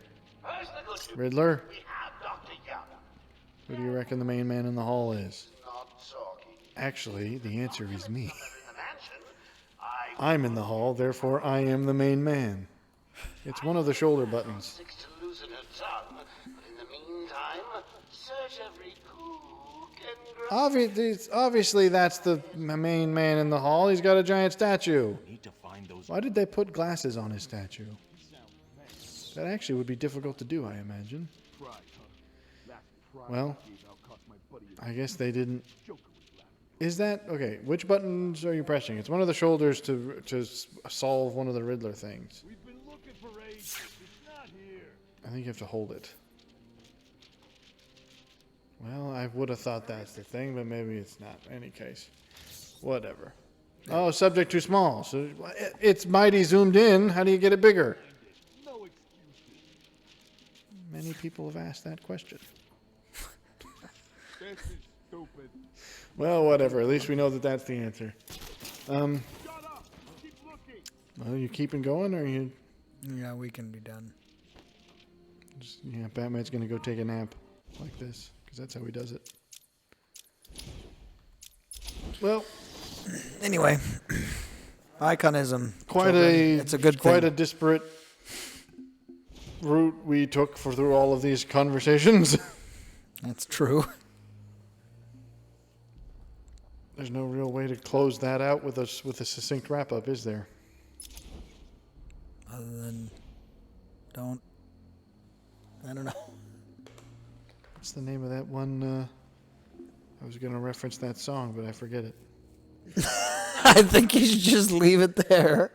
Where's the good news? Riddler? We have Dr. Young. Who do you reckon the main man in the hall is? Not talking. Actually, the answer is me. In the mansion, I'm in the hall, therefore I am the main man. It's one of the shoulder buttons. six to loosen her tongue, but in the meantime, search every cook and Obviously, that's the main man in the hall. He's got a giant statue. Need to find those. Why did they put glasses on his statue? That actually would be difficult to do, I imagine. Well, I guess they didn't. Is that okay? Which buttons are you pressing? It's one of the shoulders to solve one of the Riddler things. We've been looking for ages. It's not here. I think you have to hold it. Well, I would have thought that's the thing, but maybe it's not. In any case, whatever. Oh, subject too small. So it's mighty zoomed in. How do you get it bigger? No excuses. Many people have asked that question. This is stupid. Well, whatever. At least we know that that's the answer. Shut up. Keep looking. Well, you keeping going, or you? Yeah, we can be done. Yeah, Batman's gonna go take a nap like this because that's how he does it. Well, Anyway, iconism. quite children, a it's a good quite thing. a disparate route we took through all of these conversations. That's true. There's no real way to close that out with a succinct wrap up, is there? Other than I don't know. What's the name of that one? I was going to reference that song, but I forget it. I think you should just leave it there.